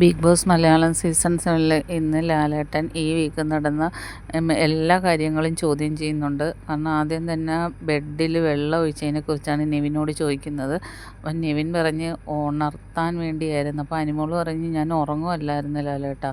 Big boss Malayalam season 7 ഇന്ന് ലാലേട്ടൻ ഈ week നടന്ന എല്ലാ കാര്യങ്ങളും ചോദ്യം ചെയ്യുന്നുണ്ട്. കാരണം ആദ്യം തന്നെ ബെഡിൽ വെള്ളം ഒഴിച്ചതിനെക്കുറിച്ചാണ് നെവിനോട് ചോദിക്കുന്നത്. അപ്പം നെവിൻ പറഞ്ഞ് ഉണർത്താൻ വേണ്ടിയായിരുന്നു. അപ്പോൾ അനുമോൾ പറഞ്ഞ് ഞാൻ ഉറങ്ങുമല്ലായിരുന്നു ലാലേട്ടാ,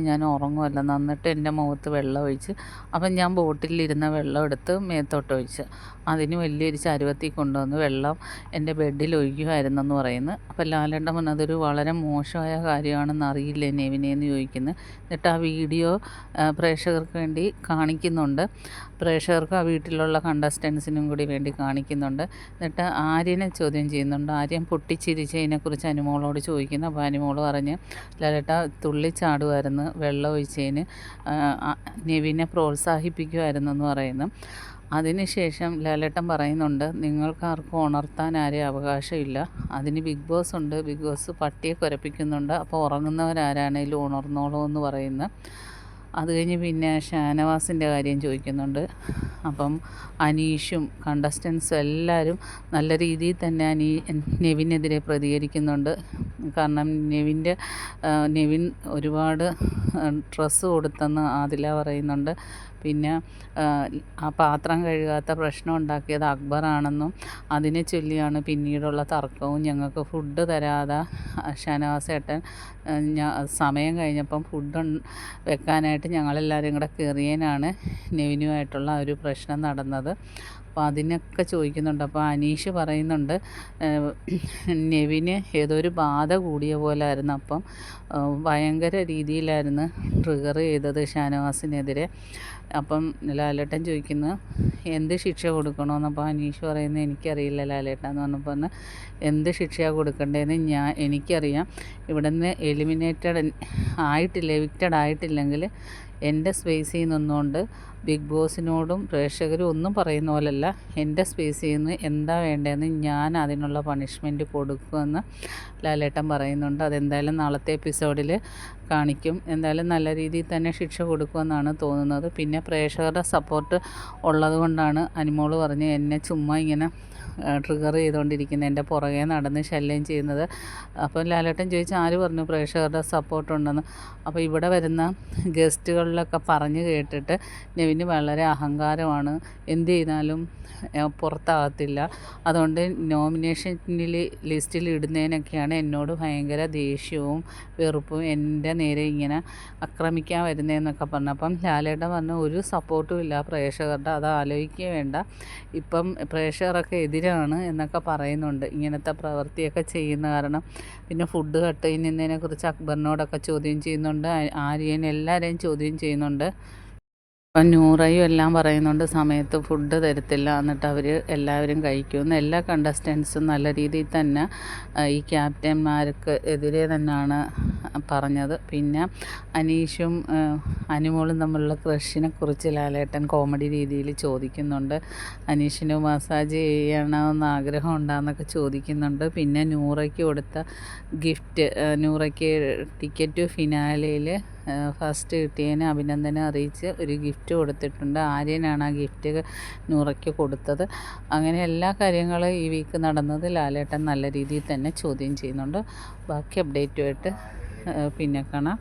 ഞാൻ ഉറങ്ങുമല്ലെന്ന്. എന്നിട്ട് എൻ്റെ മുഖത്ത് വെള്ളം ഒഴിച്ച്. അപ്പം ഞാൻ ബോട്ടിലിരുന്ന വെള്ളം എടുത്ത് മേത്തോട്ട് ഒഴിച്ച്. അതിന് വലിയൊരു ചരുവത്തിൽ കൊണ്ടുവന്ന് വെള്ളം എൻ്റെ ബെഡിൽ ഒഴിക്കുമായിരുന്നെന്ന് പറയുന്നു. അപ്പോൾ ലാലേട്ടൻ പറഞ്ഞു അതൊരു വളരെ മോശമായ കാര്യമാണെന്ന് അറിയില്ലേ നെവിനെന്ന് ചോദിക്കുന്നു. എന്നിട്ട് ആ വീഡിയോ പ്രേക്ഷകർക്ക് വേണ്ടി കാണിക്കുന്നുണ്ട്. പ്രേക്ഷകർക്ക് ആ വീട്ടിലുള്ള കണ്ടസ്റ്റൻസിനും കൂടി വേണ്ടി കാണിക്കുന്നുണ്ട്. എന്നിട്ട് ആര്യനെ ചോദ്യം ചെയ്യുന്നുണ്ട്. ആര്യൻ പൊട്ടിച്ചിരിച്ചതിനെക്കുറിച്ച് അനുമോളോട് ചോദിക്കുന്നു. അപ്പോൾ അനുമോൾ പറഞ്ഞ് ലാലേട്ട തുള്ളിച്ചാടുമായിരുന്നു വെള്ളം ഒഴിച്ചതിന്, നെവിനെ പ്രോത്സാഹിപ്പിക്കുമായിരുന്നെന്ന് പറയുന്നു. അതിനുശേഷം ലാലേട്ടൻ പറയുന്നുണ്ട് നിങ്ങൾക്കാർക്കും ഉണർത്താൻ ആരെയും അവകാശമില്ല, അതിന് ബിഗ് ബോസ് ഉണ്ട്, ബിഗ് ബോസ് പട്ടിയെ കുരപ്പിക്കുന്നുണ്ട്, അപ്പോൾ ഉറങ്ങുന്നവരാരാണേലും ഉണർന്നോളൂ എന്ന് പറയുന്നു. അത് കഴിഞ്ഞ് പിന്നെ ഷാനവാസിൻ്റെ കാര്യം ചോദിക്കുന്നുണ്ട്. അപ്പം അനീഷും കണ്ടസ്റ്റൻസും എല്ലാവരും നല്ല രീതിയിൽ തന്നെ നെവിനെതിരെ പ്രതികരിക്കുന്നുണ്ട്. കാരണം നെവിൻ ഒരുപാട് ഡ്രസ്സ് കൊടുത്തെന്ന് ആദില പറയുന്നുണ്ട്. പിന്നെ ആ പാത്രം കഴുകാത്ത പ്രശ്നം ഉണ്ടാക്കിയത് അക്ബറാണെന്നും അതിനെ ചൊല്ലിയാണ് പിന്നീടുള്ള തർക്കവും. ഞങ്ങൾക്ക് ഫുഡ് തരാതെ ഷാനവാസേട്ടൻ സമയം കഴിഞ്ഞപ്പം ഫുഡ് വെക്കാനായിട്ട് ഞങ്ങളെല്ലാവരും കൂടെ കയറിയതിനാണ് നെവിനുമായിട്ടുള്ള ഒരു പ്രശ്നം നടന്നത്. അപ്പോൾ അതിനൊക്കെ ചോദിക്കുന്നുണ്ട്. അപ്പോൾ അനീഷ് പറയുന്നുണ്ട് നെവിന് ഏതോ ഒരു ബാധ കൂടിയ പോലായിരുന്നു, അപ്പം ഭയങ്കര രീതിയിലായിരുന്നു ട്രിഗർ ചെയ്തത് ഷാനവാസിനെതിരെ. അപ്പം ലാലേട്ടൻ ചോദിക്കുന്നു എന്ത് ശിക്ഷ കൊടുക്കണമെന്ന്. അപ്പോൾ അനീഷ് പറയുന്നത് എനിക്കറിയില്ല ലാലേട്ടൻ എന്ന് പറഞ്ഞപ്പോൾ എന്ത് ശിക്ഷയാണ് കൊടുക്കേണ്ടതെന്ന് എനിക്കറിയാം. ഇവിടെ നിന്ന് എവിക്റ്റഡ് ആയിട്ടില്ലെങ്കിൽ എൻ്റെ സ്പേസിൽ നിന്നുകൊണ്ട് ബിഗ് ബോസിനോടും പ്രേക്ഷകരും ഒന്നും പറയുന്ന പോലല്ല, എൻ്റെ സ്പേസിൽ നിന്ന് എന്താ വേണ്ടതെന്ന് ഞാൻ അതിനുള്ള പണിഷ്മെൻറ്റ് കൊടുക്കുമെന്ന് ലാലേട്ടൻ പറയുന്നുണ്ട്. അതെന്തായാലും നാളത്തെ എപ്പിസോഡിൽ കാണിക്കും. എന്തായാലും നല്ല രീതിയിൽ തന്നെ ശിക്ഷ കൊടുക്കുമെന്നാണ് തോന്നുന്നത്. പിന്നെ പ്രേക്ഷകരുടെ സപ്പോർട്ട് ഉള്ളത് കൊണ്ടാണ് അനുമോൾ പറഞ്ഞ് എന്നെ ചുമ്മാ ഇങ്ങനെ ട്രിഗർ ചെയ്തുകൊണ്ടിരിക്കുന്നത്, എൻ്റെ പുറകെ നടന്ന് ശല്യം ചെയ്യുന്നത്. അപ്പം ലാലേട്ടൻ ചോദിച്ചാൽ ആര് പറഞ്ഞു പ്രേക്ഷകരുടെ സപ്പോർട്ടുണ്ടെന്ന്. അപ്പോൾ ഇവിടെ വരുന്ന ഗസ്റ്റുകളിലൊക്കെ പറഞ്ഞു കേട്ടിട്ട് നെവിന് വളരെ അഹങ്കാരമാണ്, എന്ത് ചെയ്താലും പുറത്താകത്തില്ല, അതുകൊണ്ട് ലിസ്റ്റിൽ ഇടുന്നതിനൊക്കെയാണ് എന്നോട് ഭയങ്കര ദേഷ്യവും വെറുപ്പും, എൻ്റെ നേരെ ഇങ്ങനെ ആക്രമിക്കാൻ വരുന്നതെന്നൊക്കെ പറഞ്ഞു. അപ്പം ലാലേട്ടൻ പറഞ്ഞു ഒരു സപ്പോർട്ടും ഇല്ല പ്രേക്ഷകരുടെ, അത് ആലോചിക്കുക വേണ്ട, ഇപ്പം പ്രേക്ഷകരൊക്കെ എതിരാണ് എന്നൊക്കെ പറയുന്നുണ്ട് ഇങ്ങനത്തെ പ്രവൃത്തിയൊക്കെ ചെയ്യുന്ന കാരണം. പിന്നെ ഫുഡ് കട്ട് ചെയ്യുന്നതിനെക്കുറിച്ച് അക്ബറിനോടൊക്കെ ചോദ്യം ചെയ്യുന്നുണ്ട്, ആര്യൻ എല്ലാവരെയും ചോദ്യം ചെയ്യുന്നുണ്ട്. അപ്പം നൂറയും എല്ലാം പറയുന്നുണ്ട് സമയത്ത് ഫുഡ് തരത്തില്ല, എന്നിട്ട് അവർ എല്ലാവരും കഴിക്കുമെന്ന്. എല്ലാ കണ്ടസ്റ്റൻസും നല്ല രീതിയിൽ തന്നെ ഈ ക്യാപ്റ്റന്മാർക്ക് എതിരെ തന്നെയാണ് പറഞ്ഞത്. പിന്നെ അനീഷും അനുമോളും തമ്മിലുള്ള ക്രഷിനെക്കുറിച്ച് ലാലേട്ടൻ കോമഡി രീതിയിൽ ചോദിക്കുന്നുണ്ട്. അനീഷിന് മസാജ് ചെയ്യണമെന്ന് ആഗ്രഹം ഉണ്ടാകുന്നൊക്കെ ചോദിക്കുന്നുണ്ട്. പിന്നെ നൂറയ്ക്ക് കൊടുത്ത ഗിഫ്റ്റ്, നൂറയ്ക്ക് ടിക്കറ്റ് ഫിനാലയിൽ ഫസ്റ്റ് കിട്ടിയതിന് അഭിനന്ദനം അറിയിച്ച് ഒരു ഗിഫ്റ്റ് കൊടുത്തിട്ടുണ്ട്. ആര്യനാണ് ആ ഗിഫ്റ്റ് നൂറയ്ക്ക് കൊടുത്തത്. അങ്ങനെ എല്ലാ കാര്യങ്ങളും ഈ വീക്ക് നടന്നത് ലാലേട്ടൻ നല്ല രീതിയിൽ തന്നെ ചോദ്യം ചെയ്യുന്നുണ്ട്. ബാക്കി അപ്ഡേറ്റുമായിട്ട് പിന്നെ കാണാം.